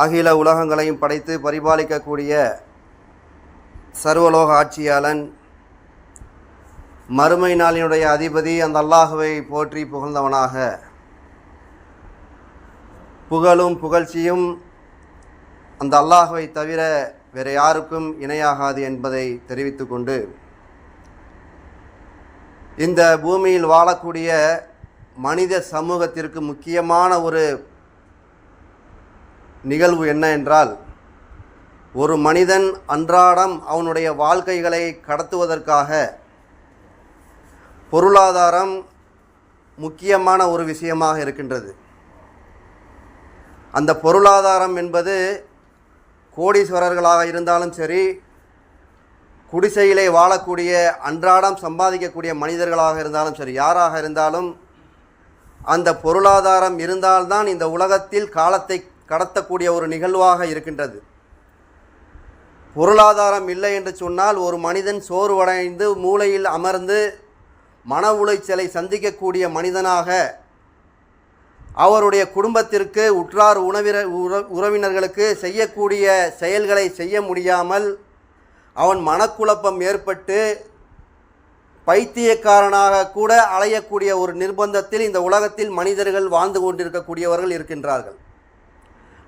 அகில உலகங்களையும் படைத்து பரிபாலிக்கக்கூடிய சர்வலோக ஆட்சியாளன், மறுமை நாளினுடைய அதிபதி அந்த அல்லாஹுவை போற்றி புகழ்ந்தவனாக, புகழும் புகழ்ச்சியும் அந்த அல்லாஹுவை தவிர வேறு யாருக்கும் இணையாகாது என்பதை தெரிவித்து கொண்டு, இந்த பூமியில் வாழக்கூடிய மனித சமூகத்திற்கு முக்கியமான ஒரு நிகழ்வு என்ன என்றால், ஒரு மனிதன் அன்றாடம் அவனுடைய வாழ்க்கைகளை கடத்துவதற்காக பொருளாதாரம் முக்கியமான ஒரு விஷயமாக இருக்கின்றது. அந்த பொருளாதாரம் என்பது கோடீஸ்வரர்களாக இருந்தாலும் சரி, குடிசையிலே வாழக்கூடிய அன்றாடம் சம்பாதிக்கக்கூடிய மனிதர்களாக இருந்தாலும் சரி, யாராக இருந்தாலும் அந்த பொருளாதாரம் இருந்தால்தான் இந்த உலகத்தில் காலத்தை கடத்தக்கூடிய ஒரு நிகழ்வாக இருக்கின்றது. பொருளாதாரம் இல்லை என்று சொன்னால் ஒரு மனிதன் சோர்வடைந்து மூலையில் அமர்ந்து மன உளைச்சலை சந்திக்கக்கூடிய மனிதனாக, அவருடைய குடும்பத்திற்கு உற்றார் உறவினர்களுக்கு செய்யக்கூடிய செயல்களை செய்ய முடியாமல் அவன் மனக்குழப்பம் ஏற்பட்டு பைத்தியக்காரனாக கூட அலையக்கூடிய ஒரு நிர்பந்தத்தில் இந்த உலகத்தில் மனிதர்கள் வாழ்ந்து கொண்டிருக்கக்கூடியவர்கள் இருக்கின்றார்கள்.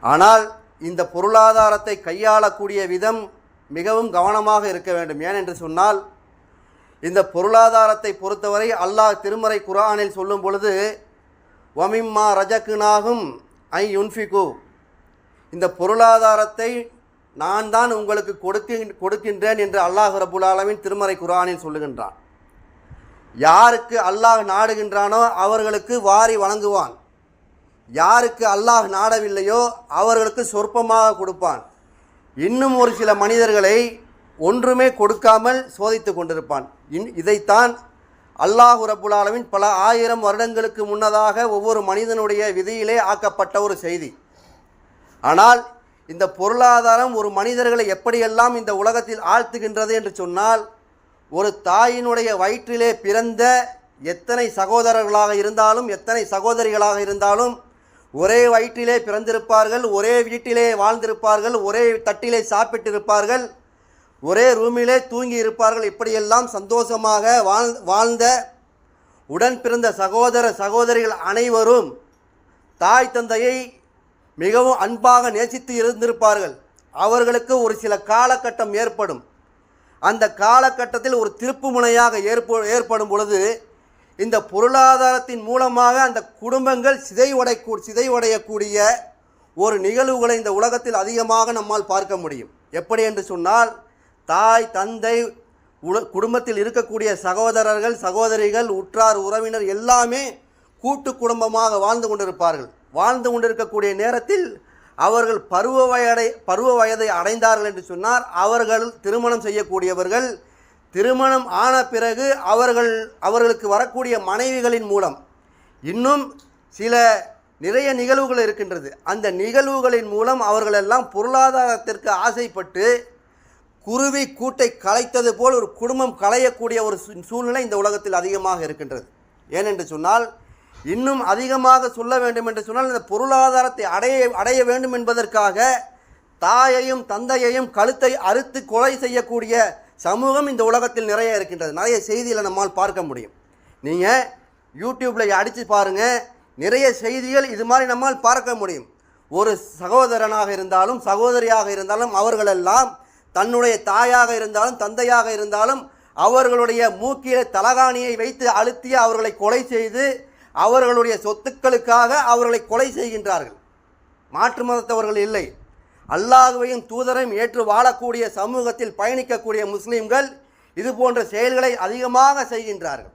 ஆனால் இந்த பொருளாதாரத்தை கையாளக்கூடிய விதம் மிகவும் கவனமாக இருக்க வேண்டும். ஏனென்று சொன்னால், இந்த பொருளாதாரத்தை பொறுத்தவரை அல்லாஹ் திருமறை குர்ஆனில் சொல்லும் பொழுது, வமிம்மா ரஜக்குனாகும் ஐ யுன்ஃபிகு, இந்த பொருளாதாரத்தை நான் தான் உங்களுக்கு கொடுக்கின்றேன் என்று அல்லாஹ் ரப்புல் ஆலமீன் திருமறை குர்ஆனில் சொல்லுகின்றான். யாருக்கு அல்லாஹ் நாடுகின்றானோ அவர்களுக்கு வாரி வழங்குவான், யாருக்கு அல்லாஹ் நாடவில்லையோ அவர்களுக்கு சொற்பமாக கொடுப்பான். இன்னும் ஒரு சில மனிதர்களை ஒன்றுமே கொடுக்காமல் சோதித்து கொண்டிருப்பான். இதைத்தான் அல்லாஹ் ரப்புல் ஆலமீன் பல ஆயிரம் வருடங்களுக்கு முன்னதாக ஒவ்வொரு மனிதனுடைய விதியிலே ஆக்கப்பட்ட ஒரு செய்தி. ஆனால் இந்த பொருளாதாரம் ஒரு மனிதர்களை எப்படியெல்லாம் இந்த உலகத்தில் ஆழ்த்துகின்றது என்று சொன்னால், ஒரு தாயினுடைய வயிற்றிலே பிறந்த எத்தனை சகோதரர்களாக இருந்தாலும் எத்தனை சகோதரிகளாக இருந்தாலும் ஒரே வயிற்றிலே பிறந்திருப்பார்கள், ஒரே வீட்டிலே வாழ்ந்திருப்பார்கள், ஒரே தட்டிலே சாப்பிட்டிருப்பார்கள், ஒரே ரூமிலே தூங்கி இருப்பார்கள். இப்படியெல்லாம் சந்தோஷமாக வாழ்ந்த உடன் பிறந்த சகோதர சகோதரிகள் அனைவரும் தாய் தந்தையை மிகவும் அன்பாக நேசித்து இருந்திருப்பார்கள். அவர்களுக்கு ஒரு சில காலகட்டம் ஏற்படும். அந்த காலகட்டத்தில் ஒரு திருப்பு முனையாக ஏற்படும் பொழுது இந்த பொருளாதாரத்தின் மூலமாக அந்த குடும்பங்கள் சிதைவடையக்கூடிய ஒரு நிகழ்வுகளை இந்த உலகத்தில் அதிகமாக நம்மால் பார்க்க முடியும். எப்படி என்று சொன்னால், தாய் தந்தை குடும்பத்தில் இருக்கக்கூடிய சகோதரர்கள் சகோதரிகள் உற்றார் உறவினர் எல்லாமே கூட்டு குடும்பமாக வாழ்ந்து கொண்டிருப்பார்கள். வாழ்ந்து கொண்டிருக்கக்கூடிய நேரத்தில் அவர்கள் பருவ வயதை அடைந்தார்கள் என்று சொன்னார், அவர்கள் திருமணம் செய்யக்கூடியவர்கள். திருமணம் ஆன பிறகு அவர்களுக்கு வரக்கூடிய மனைவிகளின் மூலம் இன்னும் நிறைய நிகழ்வுகள் இருக்கின்றது. அந்த நிகழ்வுகளின் மூலம் அவர்களெல்லாம் பொருளாதாரத்திற்கு ஆசைப்பட்டு குருவி கூட்டை கலைத்தது போல் ஒரு குடும்பம் களையக்கூடிய ஒரு சூழ்நிலை இந்த உலகத்தில் அதிகமாக இருக்கின்றது. ஏனென்று சொன்னால், இன்னும் அதிகமாக சொல்ல வேண்டும் என்று சொன்னால், இந்த பொருளாதாரத்தை அடைய வேண்டும் என்பதற்காக தாயையும் தந்தையையும் கழுத்தை அறுத்து கொலை செய்யக்கூடிய சமூகம் இந்த உலகத்தில் நிறைய இருக்கின்றது. நிறைய செய்திகளை நம்மால் பார்க்க முடியும். நீங்கள் யூடியூப்பில் அடித்து பாருங்கள், நிறைய செய்திகள் இது மாதிரி நம்மால் பார்க்க முடியும். ஒரு சகோதரனாக இருந்தாலும் சகோதரியாக இருந்தாலும் அவர்களெல்லாம் தன்னுடைய தாயாக இருந்தாலும் தந்தையாக இருந்தாலும் அவர்களுடைய மூக்கில தலகாணியை வைத்து அழுத்தி அவர்களை கொலை செய்து அவர்களுடைய சொத்துக்களுக்காக அவர்களை கொலை செய்கின்றார்கள். மாற்று மதத்தவர்கள் இல்லை, அல்லாஹ்வையும் தூதரையும் ஏற்று வாழக்கூடிய சமூகத்தில் பயணிக்கக்கூடிய முஸ்லீம்கள் இது போன்ற செயல்களை அதிகமாக செய்கின்றார்கள்.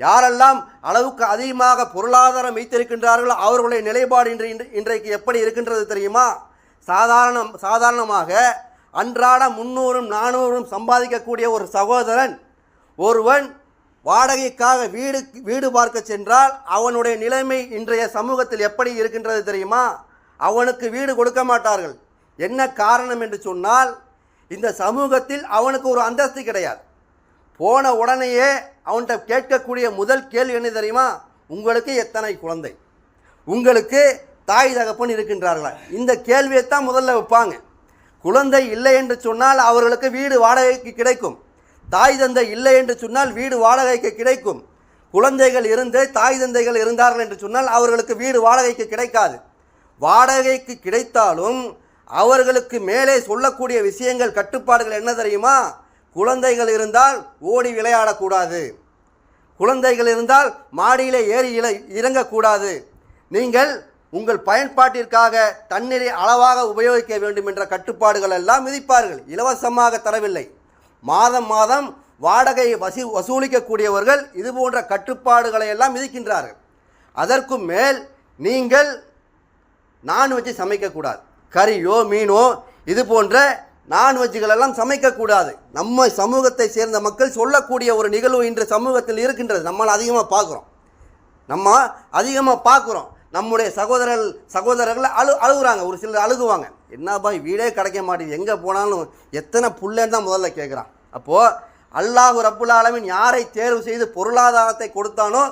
யாரெல்லாம் அளவுக்கு அதிகமாக பொருளாதாரம் வைத்திருக்கின்றார்களோ அவர்களுடைய நிலைப்பாடு இன்றைக்கு எப்படி இருக்கின்றது தெரியுமா? சாதாரணமாக அன்றாட 300-400 சம்பாதிக்கக்கூடிய ஒரு சகோதரன் ஒருவன் வாடகைக்காக வீடு பார்க்க சென்றால் அவனுடைய நிலைமை இன்றைய சமூகத்தில் எப்படி இருக்கின்றது தெரியுமா? அவனுக்கு வீடு கொடுக்க மாட்டார்கள். என்ன காரணம் என்று சொன்னால், இந்த சமூகத்தில் அவனுக்கு ஒரு அந்தஸ்து கிடையாது. போன உடனேயே அவன்கிட்ட கேட்கக்கூடிய முதல் கேள்வி என்ன தெரியுமா? உங்களுக்கு எத்தனை குழந்தை, உங்களுக்கு தாய் தகப்பன் இருக்கின்றார்களா? இந்த கேள்வியைத்தான் முதல்ல வைப்பாங்க. குழந்தை இல்லை என்று சொன்னால் அவர்களுக்கு வீடு வாடகைக்கு கிடைக்கும். தாய் தந்தை இல்லை என்று சொன்னால் வீடு வாடகைக்கு கிடைக்கும். குழந்தைகள் இருந்து தாய் தந்தைகள் இருந்தார்கள் என்று சொன்னால் அவர்களுக்கு வீடு வாடகைக்கு கிடைக்காது. வாடகைக்கு கிடைத்தாலும் அவர்களுக்கு மேலே சொல்லக்கூடிய விஷயங்கள், கட்டுப்பாடுகள் என்ன தெரியுமா? குழந்தைகள் இருந்தால் ஓடி விளையாடக்கூடாது, குழந்தைகள் இருந்தால் மாடியிலே ஏறி இறங்கக்கூடாது, நீங்கள் உங்கள் பயன்பாட்டிற்காக தண்ணீரை அளவாக உபயோகிக்க வேண்டும் என்ற கட்டுப்பாடுகள் எல்லாம் விதிப்பார்கள். இலவசமாக தரவில்லை. மாதம் மாதம் வாடகை வசூலிக்கக்கூடியவர்கள் இது போன்ற கட்டுப்பாடுகளை எல்லாம் விதிக்கின்றார்கள். அதற்கு மேல் நீங்கள் நான்வெஜ் சமைக்கக்கூடாது. கறியோ மீனோ இது போன்ற நான்வெஜ்களெல்லாம் சமைக்கக்கூடாது. நம்ம சமூகத்தை சேர்ந்த மக்கள் சொல்லக்கூடிய ஒரு நிகழ்வு இன்று சமூகத்தில் இருக்கின்றது. நம்மளால் அதிகமாக பார்க்குறோம். நம்முடைய சகோதரர்கள் அழுகுறாங்க. ஒரு சிலர் அழுகுவாங்க, என்னப்பா வீடே கிடைக்க மாட்டேங்குது, எங்கே போனாலும் எத்தனை புள்ளன்னு தான் முதல்ல கேட்குறான். அப்போது அல்லாஹ் ரப்புல் ஆலமீன் யாரை தேர்வு செய்து பொருளாதாரத்தை கொடுத்தானோ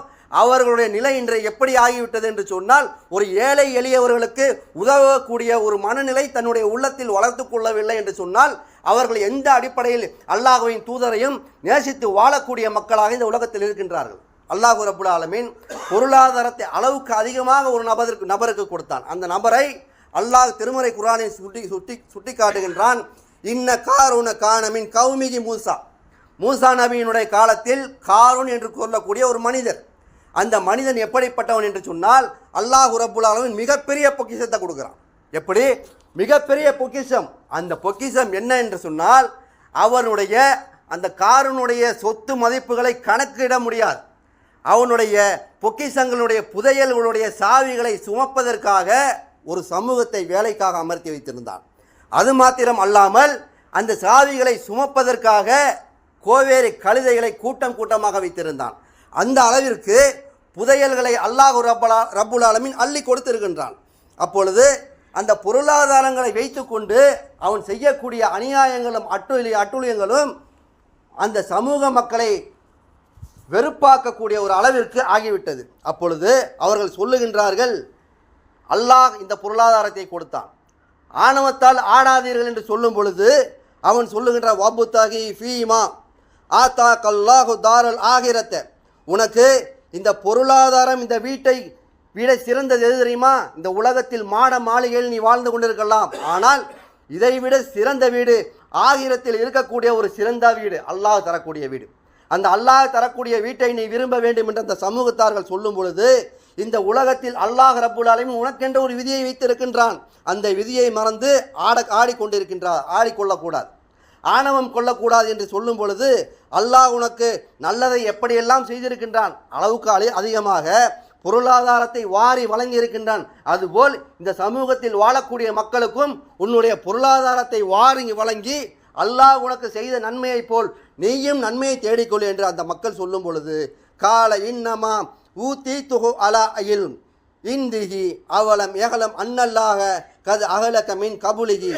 அவர்களுடைய நிலை இன்று எப்படி ஆகிவிட்டது என்று சொன்னால், ஒரு ஏழை எளியவர்களுக்கு உதவக்கூடிய ஒரு மனநிலை தன்னுடைய உள்ளத்தில் வளர்த்து கொள்ளவில்லை என்று சொன்னால், அவர்கள் எந்த அடிப்படையில் அல்லாஹ்வின் தூதரையும் நேசித்து வாழக்கூடிய மக்களாக இந்த உலகத்தில் இருக்கின்றார்கள். அல்லாஹ் ரப்புல் ஆலமீன் பொருளாதாரத்தை அளவுக்கு அதிகமாக ஒரு நபருக்கு கொடுத்தான். அந்த நபரை அல்லாஹ் திருமறை குர்ஆனில் சுட்டி காட்டுகின்றான். இன்ன காரூன கானமின் கௌமிகி மூசா நபியினுடைய காலத்தில் காரூன் என்று சொல்லக்கூடிய ஒரு மனிதர். அந்த மனிதன் எப்படிப்பட்டவன் என்று சொன்னால், அல்லாஹ் ரப்புல் ஆலமீன் மிகப்பெரிய பொக்கிஷத்தை கொடுக்குறான். எப்படி? மிகப்பெரிய பொக்கிஷம். அந்த பொக்கிஷம் என்ன என்று சொன்னால், அவனுடைய அந்த காரூனுடைய சொத்து மதிப்புகளை கணக்கிட முடியாது. அவனுடைய பொக்கிஷங்களுடைய புதையல்களுடைய சாவிகளை சுமப்பதற்காக ஒரு சமூகத்தை வேலைக்காக அமர்த்தி வைத்திருந்தான். அது மாத்திரம் அல்லாமல் அந்த சாவிகளை சுமப்பதற்காக கோவேரி கழுதைகளை கூட்டம் கூட்டமாக வைத்திருந்தான். அந்த அளவிற்கு புதையல்களை அல்லாஹ் ரப்புல் ஆலமீன் அள்ளி கொடுத்திருக்கின்றான். அப்பொழுது அந்த பொருளாதாரங்களை வைத்து கொண்டு அவன் செய்யக்கூடிய அநியாயங்களும் அட்டுழியங்களும் அந்த சமூக மக்களை வெறுப்பாக்கக்கூடிய ஒரு அளவிற்கு ஆகிவிட்டது. அப்பொழுது அவர்கள் சொல்லுகின்றார்கள், அல்லாஹ் இந்த பொருளாதாரத்தை கொடுத்தான், ஆணவத்தால் ஆடாதீர்கள் என்று சொல்லும் பொழுது அவன் சொல்லுகின்ற வபுத்தகி ஃபீமா ஆத்தா கல்லாஹு தாரல் ஆகிரத்தை, உனக்கு இந்த பொருளாதாரம் இந்த வீடை சிறந்தது எது தெரியுமா? இந்த உலகத்தில் மாட மாளிகையில் நீ வாழ்ந்து கொண்டிருக்கலாம், ஆனால் இதைவிட சிறந்த வீடு ஆகிரத்தில் இருக்கக்கூடிய ஒரு சிறந்த வீடு அல்லாஹ் தரக்கூடிய வீடு. அந்த அல்லாஹ் தரக்கூடிய வீட்டை நீ விரும்ப வேண்டும் என்று அந்த சமூகத்தார்கள் சொல்லும் பொழுது, இந்த உலகத்தில் அல்லாஹ் ரப்புல் ஆலமீன் உனக்கென்ற ஒரு விதியை வைத்திருக்கின்றான். அந்த விதியை மறந்து ஆடிக்கொள்ளக்கூடாது, ஆணவம் கொள்ளக்கூடாது என்று சொல்லும் பொழுது, அல்லாஹ் உனக்கு நல்லதை எப்படியெல்லாம் செய்திருக்கின்றான், அளவுக்கு அதிகமாக பொருளாதாரத்தை வாரி வழங்கி இருக்கின்றான். அதுபோல் இந்த சமூகத்தில் வாழக்கூடிய மக்களுக்கும் உன்னுடைய பொருளாதாரத்தை வாரி வழங்கி அல்லாஹ் உனக்கு செய்த நன்மையை போல் நீயும் நன்மையை தேடிக்கொள் என்று அந்த மக்கள் சொல்லும் பொழுது, கால இன்னமா ஊத்தி துகு அலா அயில் இந்திகி அவலம் ஏகலம் அன்னல்லாக கது அகலக மின் கபுலிகி.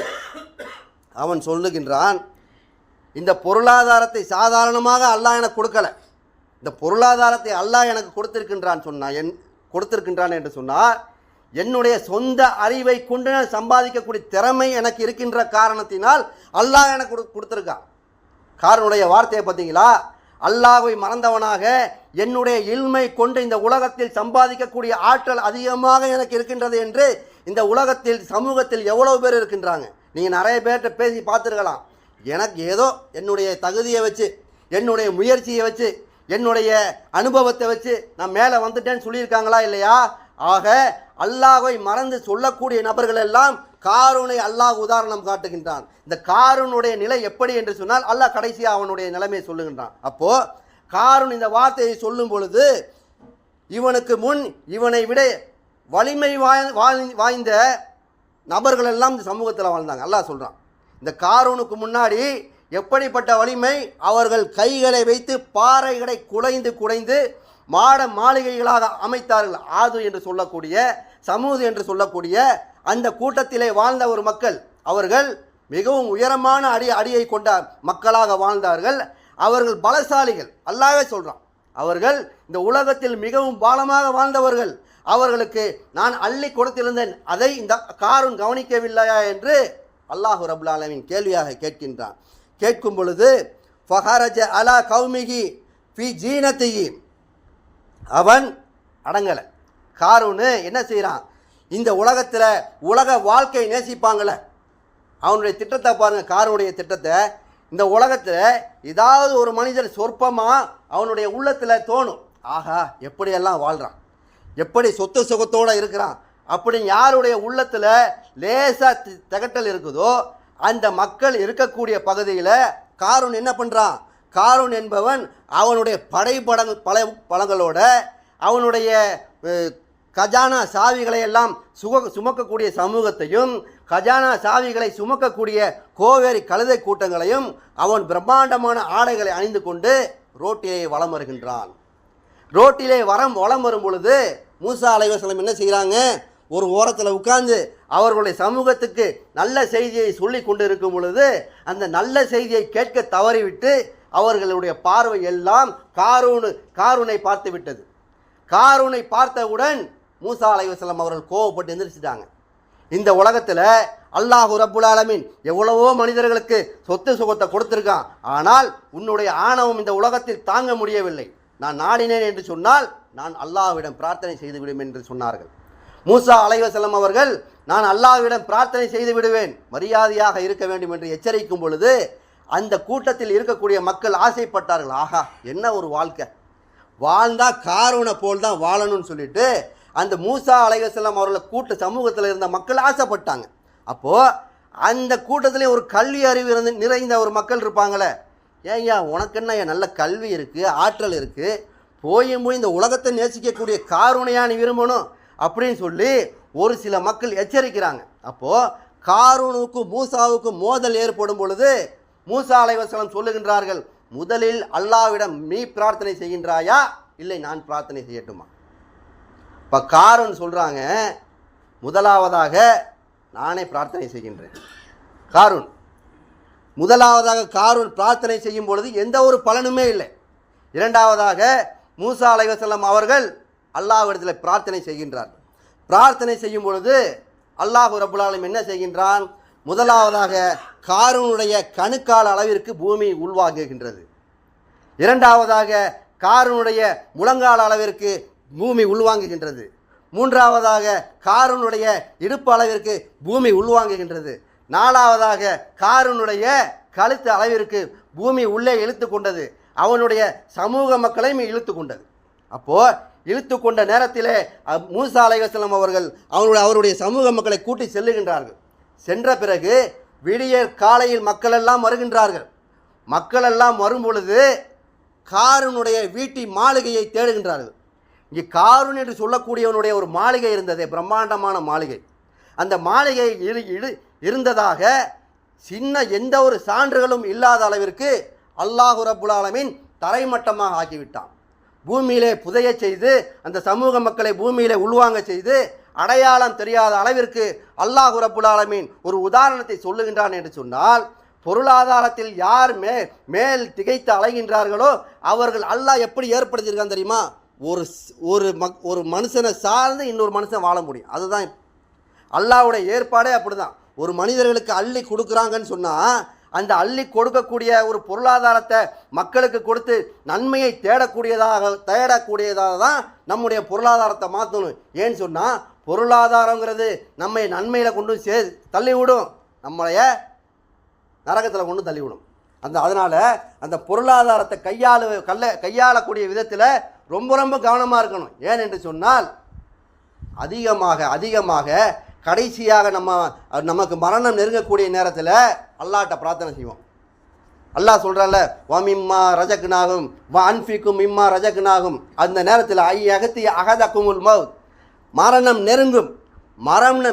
அவன் சொல்லுகின்றான், இந்த பொருளாதாரத்தை சாதாரணமாக அல்லாஹ் எனக்கு கொடுக்கல, இந்த பொருளாதாரத்தை அல்லாஹ் எனக்கு கொடுத்திருக்கின்றான் என்று சொன்னால், என்னுடைய சொந்த அறிவை கொண்டு சம்பாதிக்கக்கூடிய திறமை எனக்கு இருக்கின்ற காரணத்தினால் அல்லாஹ் எனக்கு கொடுத்திருக்கான். காரனுடைய வார்த்தையை பார்த்தீங்களா? அல்லாஹ்வை மறந்தவனாக என்னுடைய இல்மை கொண்டு இந்த உலகத்தில் சம்பாதிக்கக்கூடிய ஆற்றல் அதிகமாக எனக்கு இருக்கின்றது என்று இந்த உலகத்தில் சமூகத்தில் எவ்வளவு பேர் இருக்கின்றாங்க. நீங்கள் நிறைய பேர்கிட்ட பேசி பார்த்துருக்கலாம். எனக்கு ஏதோ என்னுடைய தகுதியை வச்சு, என்னுடைய முயற்சியை வச்சு, என்னுடைய அனுபவத்தை வச்சு நான் மேலே வந்துட்டேன்னு சொல்லியிருக்காங்களா இல்லையா? ஆக அல்லாஹ்வை மறந்து சொல்லக்கூடிய நபர்கள் எல்லாம் காரூனை அல்லாஹ் உதாரணம் காட்டுகின்றான். இந்த காரூனுடைய நிலை எப்படி என்று சொன்னால், அல்லாஹ் கடைசியாக அவனுடைய நிலைமையை சொல்லுகின்றான். அப்போ காரூன் இந்த வார்த்தையை சொல்லும் பொழுது, இவனுக்கு முன் இவனை விட வலிமை வாய்ந்த நபர்கள் எல்லாம் இந்த சமூகத்தில் வாழ்ந்தாங்க. அல்லாஹ் சொல்றான், இந்த காரூனுக்கு முன்னாடி எப்படிப்பட்ட வலிமை, அவர்கள் கைகளை வைத்து பாறைகளை குடைந்து மாட மாளிகைகளாக அமைத்தார்கள். ஆது என்று சொல்லக்கூடிய, சமூது என்று சொல்லக்கூடிய அந்த கூட்டத்திலே வாழ்ந்த ஒரு மக்கள், அவர்கள் மிகவும் உயரமான அடியை கொண்ட மக்களாக வாழ்ந்தார்கள். அவர்கள் பலசாலிகள். அல்லாஹ்வே சொல்றான், அவர்கள் இந்த உலகத்தில் மிகவும் பாலமாக வாழ்ந்தவர்கள். அவர்களுக்கு நான் அள்ளி கொடுத்திருந்தேன், அதை இந்த காரூன் கவனிக்கவில்லையா என்று அல்லாஹு ரப்புல் ஆலமீன் கேள்வியாக கேட்கின்றான். கேட்கும் பொழுது ஃபஹரஜ அலா கௌமிகி ஃபி ஜீனத்திஹி, அவன் அடங்கலை. காரூனு என்ன செய்கிறான், இந்த உலகத்தில் உலக வாழ்க்கையை நேசிப்பாங்கள, அவனுடைய திட்டத்தை பாருங்கள். காரனுடைய திட்டத்தை இந்த உலகத்தில் ஏதாவது ஒரு மனிதர் சொற்பமாக அவனுடைய உள்ளத்தில் தோணும், ஆகா எப்படியெல்லாம் வாழ்கிறான், எப்படி சொத்து சுகத்தோடு இருக்கிறான் அப்படின்னு யாருடைய உள்ளத்தில் லேசாக திகட்டல் இருக்குதோ அந்த மக்கள் இருக்கக்கூடிய பகுதியில் காரூன் என்ன பண்ணுறான், காரூன் என்பவன் அவனுடைய பழங்களோட அவனுடைய கஜானா சாவிகளை எல்லாம் சுமக்கக்கூடிய சமூகத்தையும் கஜானா சாவிகளை சுமக்கக்கூடிய கோவேரி கழுதை கூட்டங்களையும் அவன் பிரம்மாண்டமான ஆடைகளை அணிந்து கொண்டு ரோட்டிலே வலம் வருகின்றான். ரோட்டிலே வலம் வரும் பொழுது மூசா அலைஹிஸ்ஸலாம் என்ன செய்கிறாங்க, ஒரு ஓரத்தில் உட்கார்ந்து அவர்களுடைய சமூகத்துக்கு நல்ல செய்தியை சொல்லி கொண்டு இருக்கும் பொழுது அந்த நல்ல செய்தியை கேட்க தவறிவிட்டு அவர்களுடைய பார்வை எல்லாம் காரூனை பார்த்து விட்டது. காரூனை பார்த்தவுடன் மூசா அலைஹிஸ்ஸலாம் அவர்கள் கோவப்பட்டு எந்திரிச்சிட்டாங்க. இந்த உலகத்தில் அல்லாஹு ரப்புல் ஆலமீன் எவ்வளவோ மனிதர்களுக்கு சொத்து சுகத்தை கொடுத்துருக்கான், ஆனால் உன்னுடைய ஆணவம் இந்த உலகத்தில் தாங்க முடியவில்லை, நான் நாடினேன் என்று சொன்னால் நான் அல்லாஹ்விடம் பிரார்த்தனை செய்து விடுவேன் என்று சொன்னார்கள். மூசா அலைஹிஸ்ஸலாம் அவர்கள் நான் அல்லாஹ்விடம் பிரார்த்தனை செய்து விடுவேன், மரியாதையாக இருக்க வேண்டும் என்று எச்சரிக்கும் பொழுது அந்த கூட்டத்தில் இருக்கக்கூடிய மக்கள் ஆசைப்பட்டார்கள், ஆஹா என்ன ஒரு வாழ்க்கை, வாழ்ந்தா காரூனை போல் தான் வாழணும்னு சொல்லிட்டு அந்த மூசா அலைஹிஸ்ஸலாம் அவர்களை கூட்ட சமூகத்தில் இருந்த மக்கள் ஆசைப்பட்டாங்க. அப்போது அந்த கூட்டத்திலே ஒரு கல்வி அறிவு நிறைந்த ஒரு மக்கள் இருப்பாங்களே, ஏய்யா உனக்கு என்ன நல்ல கல்வி இருக்குது, ஆற்றல் இருக்குது, போய் இந்த உலகத்தை நேசிக்கக்கூடிய காரூனையா நீ விரும்பணும் அப்படின்னு சொல்லி ஒரு சில மக்கள் எச்சரிக்கிறாங்க. அப்போது காரூனுக்கும் மூசாவுக்கும் மோதல் ஏற்படும் பொழுது மூசா அலைஹிஸ்ஸலாம் சொல்லுகின்றார்கள், முதலில் அல்லாஹ்விடம் நீ பிரார்த்தனை செய்கின்றாயா இல்லை நான் பிரார்த்தனை செய்யட்டுமா? இப்போ காரூன் சொல்கிறாங்க, முதலாவதாக நானே பிரார்த்தனை செய்கின்றேன். முதலாவதாக காரூன் பிரார்த்தனை செய்யும் பொழுது எந்த ஒரு பலனுமே இல்லை. இரண்டாவதாக மூசா அலைஹிஸ்ஸலாம் அவர்கள் அல்லாஹ்விடத்தில் பிரார்த்தனை செய்கின்றார்கள். பிரார்த்தனை செய்யும் பொழுது அல்லாஹ் ரப்புல் ஆலமீன் என்ன செய்கின்றான், முதலாவதாக காரூனுடைய கணுக்கால் அளவிற்கு பூமி உள்வாங்குகின்றது. இரண்டாவதாக காரூனுடைய முழங்கால் அளவிற்கு பூமி உள்வாங்குகின்றது. மூன்றாவதாக காரூனுடைய இடுப்பு அளவிற்கு பூமி உள்வாங்குகின்றது. நாலாவதாக காரூனுடைய கழுத்து அளவிற்கு பூமி உள்ளே இழுத்து கொண்டது. அவனுடைய சமூக மக்களையும் இழுத்து கொண்டது. அப்போது இழுத்து கொண்ட நேரத்திலே மூசா அலைஹிஸ்ஸலாம் அவர்கள் அவருடைய சமூக மக்களை கூட்டி செல்லுகின்றார்கள். சென்ற பிறகு விடிய காலையில் மக்களெல்லாம் வருகின்றார்கள். மக்களெல்லாம் வரும் பொழுது காரூனுடைய வீட்டு மாளிகையை தேடுகின்றார்கள். இங்கே காரூன் என்று சொல்லக்கூடியவனுடைய ஒரு மாளிகை இருந்தது, பிரம்மாண்டமான மாளிகை. அந்த மாளிகை இருந்ததாக சின்ன எந்த ஒரு சான்றுகளும் இல்லாத அளவிற்கு அல்லாஹ் ரப்புல் ஆலமீன் தரைமட்டமாக ஆக்கிவிட்டான். பூமியிலே புதைய செய்து அந்த சமூக மக்களை பூமியிலே உள்வாங்க செய்து அடையாளம் தெரியாத அளவிற்கு அல்லாஹ் ரப்புல் ஆலமீன் ஒரு உதாரணத்தை சொல்லுகின்றான் என்று சொன்னால், பொருளாதாரத்தில் யார் மேல் திகைத்து அலைகின்றார்களோ அவர்கள் அல்லாஹ் எப்படி ஏற்படுத்தியிருக்கான் தெரியுமா, ஒரு மனுஷனை சார்ந்து இன்னொரு மனுஷன் வாழ முடியும். அதுதான் அல்லாஹ்வுடைய ஏற்பாடே அப்படி தான். ஒரு மனிதர்களுக்கு அள்ளி கொடுக்குறாங்கன்னு சொன்னால் அந்த அள்ளி கொடுக்கக்கூடிய ஒரு பொருளாதாரத்தை மக்களுக்கு கொடுத்து நன்மையை தேடக்கூடியதாக தான் நம்முடைய பொருளாதாரத்தை மாற்றணும். ஏன்னு சொன்னால் பொருளாதாரங்கிறது நம்மை நன்மையில் கொண்டு தள்ளிவிடும், நம்மளைய நரகத்தில் கொண்டு தள்ளிவிடும். அதனால் அந்த பொருளாதாரத்தை கையாளக்கூடிய விதத்தில் ரொம்ப ரொம்ப கவனமாக இருக்கணும். ஏன் என்று சொன்னால் அதிகமாக கடைசியாக நமக்கு மரணம் நெருங்கக்கூடிய நேரத்தில் அல்லாஹ்ட்ட பிரார்த்தனை செய்வோம். அல்லாஹ் சொல்கிறான்ல, வமிம்மா ரஜக்னாகும் அன்ஃபிக்கும் இம்மா ரஜக்னாகும், அந்த நேரத்தில் அகதக்குமுல் மௌத், மரணம் நெருங்கும்.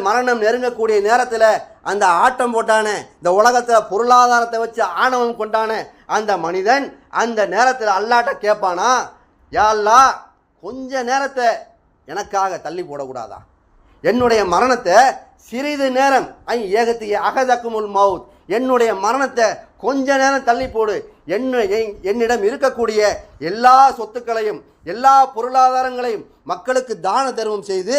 மரணம் நெருங்கக்கூடிய நேரத்தில் அந்த ஆட்டம் போட்டானே, இந்த உலகத்தில் பொருளாதாரத்தை வச்சு ஆணவம் கொண்டான அந்த மனிதன் அந்த நேரத்தில் அல்லாஹ்ட்ட கேட்பானா, யா அல்லாஹ் கொஞ்ச நேரத்தை எனக்காக தள்ளி போடக்கூடாதா, என்னுடைய மரணத்தை சிறிது நேரம் அகதக்குமுல் மவுத், என்னுடைய மரணத்தை கொஞ்ச நேரம் தள்ளி போடு, என்னிடம் இருக்கக்கூடிய எல்லா சொத்துக்களையும் எல்லா பொருளாதாரங்களையும் மக்களுக்கு தான தர்மம் செய்து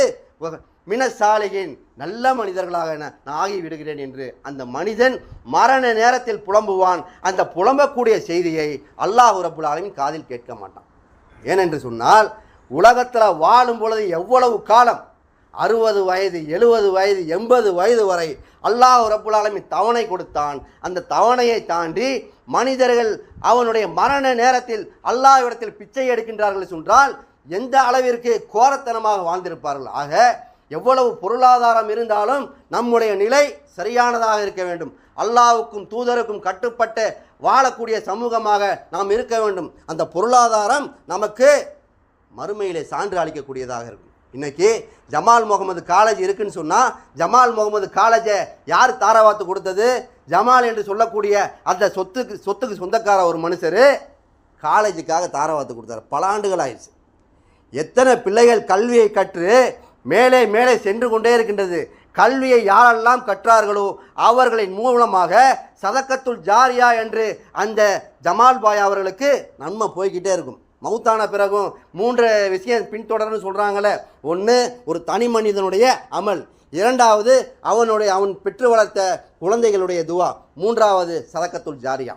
மினசாலிகின் நல்ல மனிதர்களாக நான் ஆகிவிடுகிறேன் என்று அந்த மனிதன் மரண நேரத்தில் புலம்புவான். அந்த புலம்பக்கூடிய செய்தியை அல்லாஹ் ரப்புல் ஆலமீன் காதில் கேட்க மாட்டான். ஏனென்று சொன்னால் உலகத்தில் வாழும் பொழுது எவ்வளவு காலம் 60 வயது 70 வயது 80 வயது வரை அல்லாஹ் ரப்புல் ஆலமீன் தவணை கொடுத்தான். அந்த தவணையை தாண்டி மனிதர்கள் அவனுடைய மரண நேரத்தில் அல்லாஹ்விடத்தில் பிச்சை எடுக்கின்றார்கள் என்றால் எந்த அளவிற்கு கோரத்தனமாக வாழ்ந்திருப்பார்கள். ஆக எவ்வளவு பொருளாதாரம் இருந்தாலும் நம்முடைய நிலை சரியானதாக இருக்க வேண்டும். அல்லாஹ்வுக்கும் தூதருக்கும் கட்டுப்பட்டு வாழக்கூடிய சமூகமாக நாம் இருக்க வேண்டும். அந்த பொருளாதாரம் நமக்கு மறுமையிலே சான்று அளிக்கக்கூடியதாக இருக்கும். இன்னைக்கு ஜமால் முகமது காலேஜ் இருக்குன்னு சொன்னால் ஜமால் முகமது காலேஜை யார் தாராவாத்து கொடுத்தது? ஜமால் என்று சொல்லக்கூடிய அந்த சொத்துக்கு சொந்தக்கார ஒரு மனுஷர் காலேஜுக்காக தாராவாத்து கொடுத்தார். பல ஆண்டுகள் ஆயிடுச்சு. எத்தனை பிள்ளைகள் கல்வியை கற்று மேலே மேலே சென்று கொண்டே இருக்கின்றது. கல்வியை யாரெல்லாம் கற்றார்களோ அவர்களின் மூலமாக சதக்கத்துல் ஜாரியா என்று அந்த ஜமால் பாய் அவர்களுக்கு நன்மை போய்கிட்டே இருக்கும். மௌத்தான பிறகும் 3 விஷயம் பின்தொடர்னு சொல்கிறாங்களே. ஒன்று, ஒரு தனி மனிதனுடைய அமல். 2வது, அவன் பெற்று வளர்த்த குழந்தைகளுடைய துவா. 3வது, சதக்கத்துல் ஜாரியா.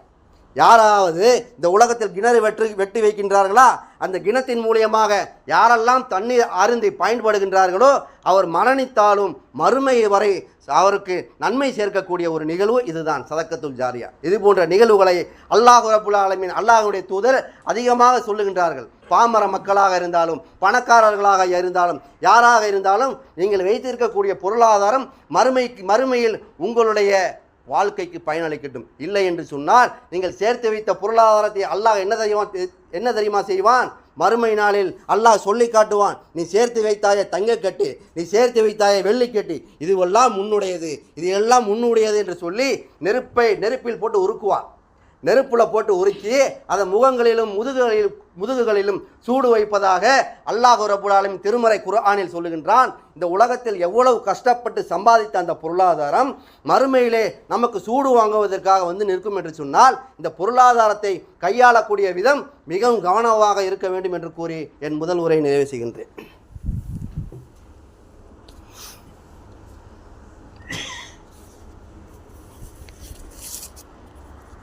யாராவது இந்த உலகத்தில் கிணறு வெட்டி வைக்கின்றார்களா, அந்த கிணத்தின் மூலியமாக யாரெல்லாம் தண்ணீர் அருந்தி பயன்படுகின்றார்களோ அவர் மரணித்தாலும் மறுமை வரை அவருக்கு நன்மை சேர்க்கக்கூடிய ஒரு நிகழ்வு இதுதான் சதக்கத்துல் ஜாரியா. இது போன்ற நிகழ்வுகளை அல்லாஹ் ரப்புல் ஆலமீன் அல்லாஹ்வுடைய தூதர் அதிகமாக சொல்லுகின்றார்கள். பாமர மக்களாக இருந்தாலும் பணக்காரர்களாக இருந்தாலும் யாராக இருந்தாலும் நீங்கள் வைத்திருக்கக்கூடிய பொருளாதாரம் மறுமையில் உங்களுடைய வாழ்க்கைக்கு பயனளிக்கட்டும். இல்லை என்று சொன்னால் நீங்கள் சேர்த்து வைத்த பொருளாதாரத்தை அல்லாஹ் என்ன தெரியுமா செய்வான்? மறுமை நாளில் அல்லாஹ் சொல்லி காட்டுவான், நீ சேர்த்து வைத்தாய தங்க கட்டு, நீ சேர்த்து வைத்தாய வெள்ளி கட்டு, இதுவெல்லாம் உன்னுடையது, இது எல்லாம் உன்னுடையது என்று சொல்லி நெருப்பில் போட்டு உருக்குவான். நெருப்பில் போட்டு உருக்கி அதை முகங்களிலும் முதுகுகளிலும் சூடு வைப்பதாக அல்லாஹ் ரப்புல் ஆலமீன் திருமறை குர்ஆனில் சொல்லுகின்றான். இந்த உலகத்தில் எவ்வளவு கஷ்டப்பட்டு சம்பாதித்த அந்த பொருளாதாரம் மறுமையிலே நமக்கு சூடு வாங்குவதற்காக நிற்கும் என்று சொன்னால் இந்த பொருளாதாரத்தை கையாளக்கூடிய விதம் மிகவும் கவனமாக இருக்க வேண்டும் என்று கூறி என் முதல் உரையை நிறைவு செய்கின்றேன்.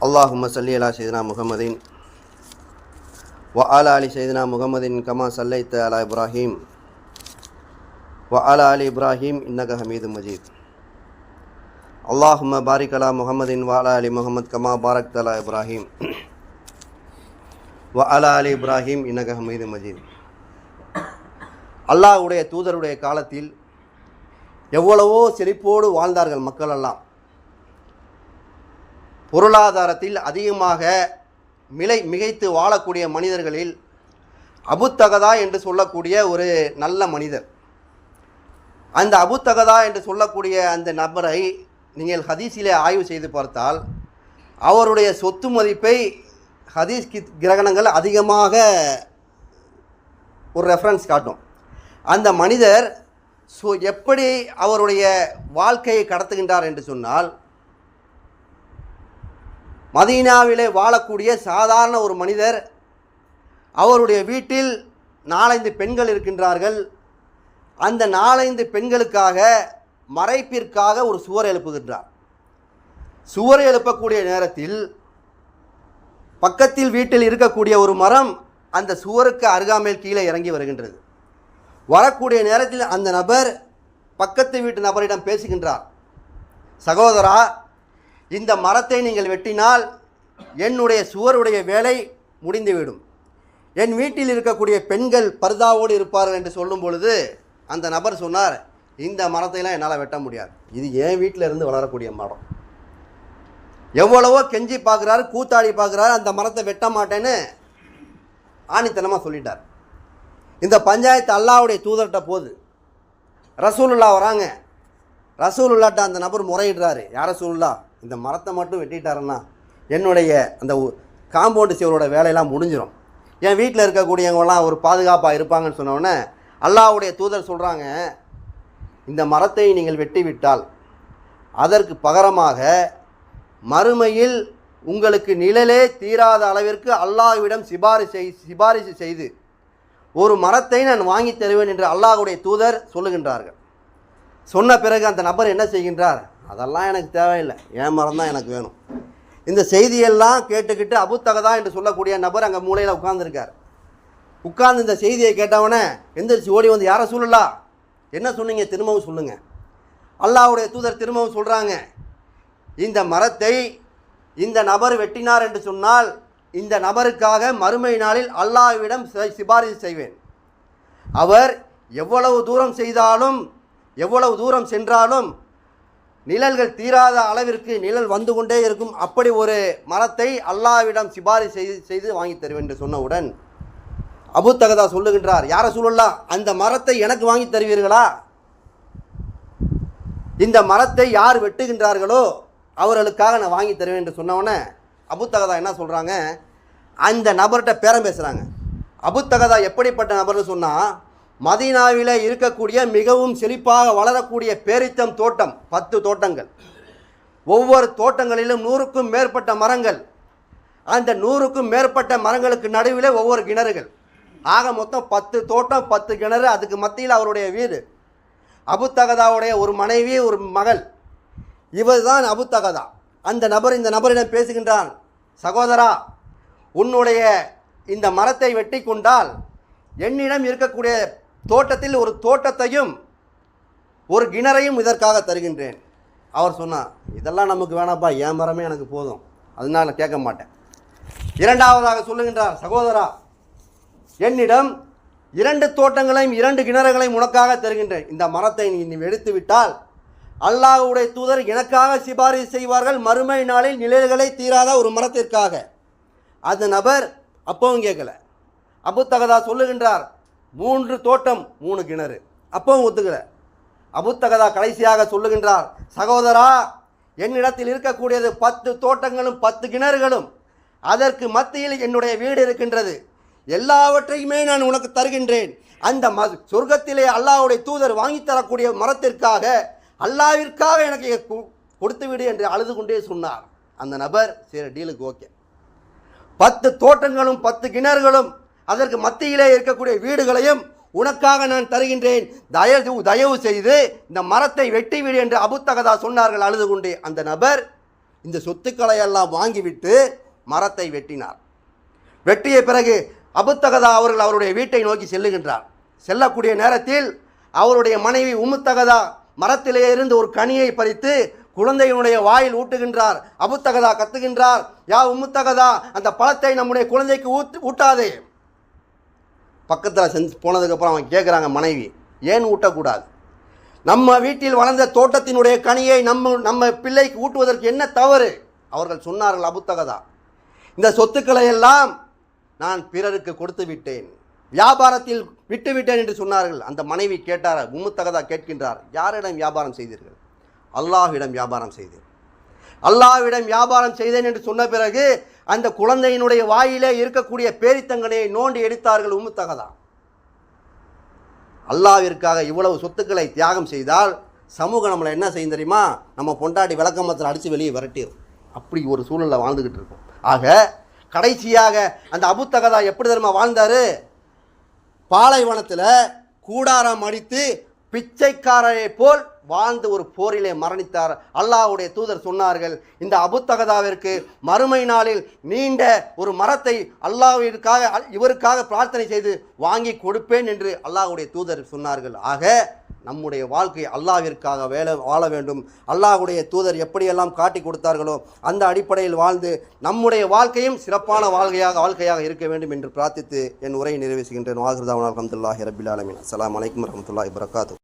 அல்லாஹும்ம ஸல்லி அலா சையதுனா முஹம்மதின் வ அலா அலி சையதுனா முஹம்மதின் கமா ஸல்லைத அலா இப்ராஹீம் வ அலா அலி இப்ராஹீம் இன்னக ஹமீதும் மஜீத். அல்லாஹும்ம பாரிக் அலா முஹம்மதின் வ அலா அலி முஹம்மத் கமா பாரக்த அலா இப்ராஹீம் வ அலா அலி இப்ராஹீம் இன்னக ஹமீதும் மஜீத். அல்லாஹ்வுடைய தூதருடைய காலத்தில் எவ்வளவோ செழிப்போடு வாழ்ந்தார்கள் மக்களெல்லாம். பொருளாதாரத்தில் அதிகமாக மிகைத்து வாழக்கூடிய மனிதர்களில் அபுத்தகதா என்று சொல்லக்கூடிய ஒரு நல்ல மனிதர். அந்த அபுத்தகதா என்று சொல்லக்கூடிய அந்த நபரை நீங்கள் ஹதீஸிலே ஆய்வு செய்து பார்த்தால் அவருடைய சொத்து மதிப்பை ஹதீஸ் கிரகணங்கள் அதிகமாக ஒரு ரெஃபரன்ஸ் காட்டும். அந்த மனிதர் எப்படி அவருடைய வாழ்க்கையை கடத்துகின்றார் என்று சொன்னால், மதீனாவிலே வாழக்கூடிய சாதாரண ஒரு மனிதர், அவருடைய வீட்டில் 4-5 பெண்கள் இருக்கின்றார்கள். அந்த 4-5 பெண்களுக்காக மறைப்பிற்காக ஒரு சுவர் எழுப்புகின்றார். சுவர் எழுப்பக்கூடிய நேரத்தில் பக்கத்தில் வீட்டில் இருக்கக்கூடிய ஒரு மரம் அந்த சுவருக்கு அருகாமையில் கீழே இறங்கி வருகின்றது. வரக்கூடிய நேரத்தில் அந்த நபர் பக்கத்து வீட்டு நபரிடம் பேசுகின்றார், சகோதரா, இந்த மரத்தை நீங்கள் வெட்டினால் என்னுடைய சுவருடைய வேலை முடிந்துவிடும். என் வீட்டில் இருக்கக்கூடிய பெண்கள் பர்தாவோடு இருப்பார்கள் என்று சொல்லும் பொழுது அந்த நபர் சொன்னார், இந்த மரத்தையெல்லாம் என்னால் வெட்ட முடியாது, இது என் வீட்டில் இருந்து வளரக்கூடிய மரம். எவ்வளவோ கெஞ்சி பார்க்குறாரு, கூத்தாடி பார்க்குறாரு, அந்த மரத்தை வெட்ட மாட்டேன்னு ஆணித்தனமாக சொல்லிட்டார். இந்த பஞ்சாயத்து அல்லாஹ்வுடைய தூதர்கிட்ட போகுது. ரசூலுல்லா வராங்க. ரசூலுல்லாட்ட அந்த நபர் முறையிடுறாரு, யார் ரசூலுல்லா, இந்த மரத்தை மட்டும் வெட்டிட்டாருன்னா என்னுடைய அந்த காம்பவுண்டு சிவரோட வேலையெல்லாம் முடிஞ்சிடும், என் வீட்டில் இருக்கக்கூடியவங்களாம் ஒரு பாதுகாப்பாக இருப்பாங்கன்னு சொன்னோடனே அல்லாஹ்வுடைய தூதர் சொல்கிறாங்க, இந்த மரத்தை நீங்கள் வெட்டிவிட்டால் அதற்கு பகரமாக மறுமையில் உங்களுக்கு நிழலே தீராத அளவிற்கு அல்லாஹ்விடம் சிபாரிசு செய்து ஒரு மரத்தை நான் வாங்கி தருவேன் என்று அல்லாஹ்வுடைய தூதர் சொல்லுகின்றார்கள். சொன்ன பிறகு அந்த நபர் என்ன செய்கின்றார்? அதெல்லாம் எனக்கு தேவையில்லை, என் மரம் தான் எனக்கு வேணும். இந்த செய்தியெல்லாம் கேட்டுக்கிட்டு அபு தகதா என்று சொல்லக்கூடிய நபர் அங்கே மூலையில் உட்கார்ந்துருக்கார். உட்கார்ந்து இந்த செய்தியை கேட்டவனே எந்திரிச்சு ஓடி வந்து, யாரை சொல்லலா, என்ன சொன்னீங்க, திரும்பவும் சொல்லுங்கள். அல்லாஹ்வுடைய தூதர் திரும்பவும் சொல்கிறாங்க, இந்த மரத்தை இந்த நபர் வெட்டினார் என்று சொன்னால் இந்த நபருக்காக மறுமை நாளில் அல்லாஹ்விடம் சிபாரிசு செய்வேன். அவர் எவ்வளவு தூரம் செய்தாலும் எவ்வளவு தூரம் சென்றாலும் நிழல்கள் தீராத அளவிற்கு நிழல் வந்து கொண்டே இருக்கும். அப்படி ஒரு மரத்தை அல்லாஹ்விடம் சிபாரிசு செய்து வாங்கி தருவேன் என்று சொன்னவுடன் அபு தகதா சொல்லுகின்றார், யாரை சொல்லலாம், அந்த மரத்தை எனக்கு வாங்கி தருவீர்களா? இந்த மரத்தை யார் வெட்டுகின்றார்களோ அவர்களுக்காக நான் வாங்கி தருவேன் என்று சொன்னவுடனே அபு தகதா என்ன சொல்கிறாங்க, அந்த நபர்கிட்ட பேரம் பேசுகிறாங்க. அபு தகதா எப்படிப்பட்ட நபர்னு சொன்னால், மதீனாவில் இருக்கக்கூடிய மிகவும் செழிப்பாக வளரக்கூடிய பேரித்தம் தோட்டம் 10 தோட்டங்கள், ஒவ்வொரு தோட்டங்களிலும் 100க்கும் மேற்பட்ட மரங்கள், அந்த 100க்கும் மேற்பட்ட மரங்களுக்கு நடுவில் ஒவ்வொரு கிணறுகள், ஆக மொத்தம் 10 தோட்டம் 10 கிணறு, அதுக்கு மத்தியில் அவருடைய வீடு. அபு தகதாவுடைய ஒரு மனைவி ஒரு மகள், இவர் தான் அபு தகதா. அந்த நபர் இந்த நபரிடம் பேசுகின்றான், சகோதரா, உன்னுடைய இந்த மரத்தை வெட்டி கொண்டால் என்னிடம் இருக்கக்கூடிய தோட்டத்தில் ஒரு தோட்டத்தையும் ஒரு கிணறையும் இதற்காக தருகின்றேன். அவர் சொன்னார், இதெல்லாம் நமக்கு வேணாப்பா, என் மரமே எனக்கு போதும், அதனால் கேட்க மாட்டேன். இரண்டாவதாக சொல்லுகின்றார், சகோதரா, என்னிடம் 2 தோட்டங்களையும் 2 கிணறுகளையும் உனக்காக தருகின்றேன். இந்த மரத்தை நீ எடுத்து விட்டால் அல்லாஹ்வுடைய தூதர் எனக்காக சிபாரிசு செய்வார்கள் மறுமை நாளில் நிழல்களை தீராத ஒரு மரத்திற்காக. அந்த நபர் அப்பவும் கேட்கல. அபு தகதா சொல்லுகின்றார், 3 தோட்டம் 3 கிணறு, அப்பவும் ஒத்துக்கல. அபு தகதா கடைசியாக சொல்லுகின்றார், சகோதரா, என்னிடத்தில் இருக்கக்கூடியது 10 தோட்டங்களும் 10 கிணறுகளும், அதற்கு மத்தியில் என்னுடைய வீடு இருக்கின்றது, எல்லாவற்றையுமே நான் உனக்கு தருகின்றேன். அந்த சொர்க்கத்திலே அல்லாஹ்வுடைய தூதர் வாங்கி தரக்கூடிய மரத்திற்காக அல்லாஹ்விற்காக எனக்கு கொடுத்து விடு என்று அழுது கொண்டே சொன்னார். அந்த நபர் சரி டீலுக்கு ஓகே, 10 தோட்டங்களும் 10 கிணறுகளும் அதற்கு மத்தியிலே இருக்கக்கூடிய வீடுகளையும் உனக்காக நான் தருகின்றேன், தயவு செய்து இந்த மரத்தை வெட்டி விடு என்று அபு தகதா சொன்னார்கள் அழுது கொண்டே. அந்த நபர் இந்த சொத்துக்களை எல்லாம் வாங்கிவிட்டு மரத்தை வெட்டினார். வெட்டிய பிறகு அபு தகதா அவர்கள் அவருடைய வீட்டை நோக்கி செல்லுகின்றார். செல்லக்கூடிய நேரத்தில் அவருடைய மனைவி உம்மு தகதா மரத்திலே இருந்து ஒரு கனியை பறித்து குழந்தையினுடைய வாயில் ஊட்டுகின்றார். அபு தகதா கத்துகின்றார், யா உம்மு தகதா, அந்த பழத்தை நம்முடைய குழந்தைக்கு ஊட்டாதே. பக்கத்தில் போனதுக்கப்புறம் அவன் கேட்குறாங்க மனைவி, ஏன் ஊட்டக்கூடாது? நம்ம வீட்டில் வளர்ந்த தோட்டத்தினுடைய கனியை நம்ம பிள்ளைக்கு ஊட்டுவதற்கு என்ன தவறு? அவர்கள் சொன்னார்கள், அபு தகதா, இந்த சொத்துக்களை எல்லாம் நான் பிறருக்கு கொடுத்து விட்டேன், வியாபாரத்தில் விட்டுவிட்டேன் என்று சொன்னார்கள். அந்த மனைவி கேட்டார், உம்மு தகதா கேட்கின்றார், யாரிடம் வியாபாரம் செய்தீர்கள்? அல்லாஹ்விடம் வியாபாரம் செய்தேன். அல்லாஹ்விடம் வியாபாரம் செய்தேன் என்று சொன்ன பிறகு அந்த குழந்தையினுடைய வாயிலே இருக்கக்கூடிய பேரித்தங்கனையை நோண்டி எடுத்தார்கள் உம்மு தகதா. அல்லாஹ்விற்காக இவ்வளவு சொத்துக்களை தியாகம் செய்தால் சமூகம் நம்மளை என்ன செய்யும் தெரியுமா? நம்ம பொண்டாட்டி விளக்கமத்தில் அடித்து வெளியே விரட்டிடும். அப்படி ஒரு சூழலில் வாழ்ந்துக்கிட்டு இருக்கோம். ஆக கடைசியாக அந்த அபு தகதா எப்படி தெரியுமா வாழ்ந்தார்? பாலைவனத்தில் கூடாரம் அடித்து பிச்சைக்காரரை போல் வாழ்ந்து ஒரு போரிலே மரணித்தார். அல்லாஹ்வுடைய தூதர் சொன்னார்கள், இந்த அபு தகதாவிற்கு மறுமை நாளில் நீண்ட ஒரு மரத்தை அல்லாஹ்விற்காக இவருக்காக பிரார்த்தனை செய்து வாங்கி கொடுப்பேன் என்று அல்லாஹ்வுடைய தூதர் சொன்னார்கள். ஆக நம்முடைய வாழ்க்கை அல்லாஹ்விற்காக வாழ வேண்டும். அல்லாஹ்வுடைய தூதர் எப்படியெல்லாம் காட்டி கொடுத்தார்களோ அந்த அடிப்படையில் வாழ்ந்து நம்முடைய வாழ்க்கையும் சிறப்பான வாழ்க்கையாக இருக்க வேண்டும் என்று பிரார்த்தித்து என் உரையை நிறைவேற்றுகின்றேன். வாஹிர் தஅவானா அல்ஹம்துலில்லாஹி ரப்பில் ஆலமீன். அஸ்ஸலாமு அலைக்கும் வரஹ்மத்துல்லாஹி வபரகாத்துஹு.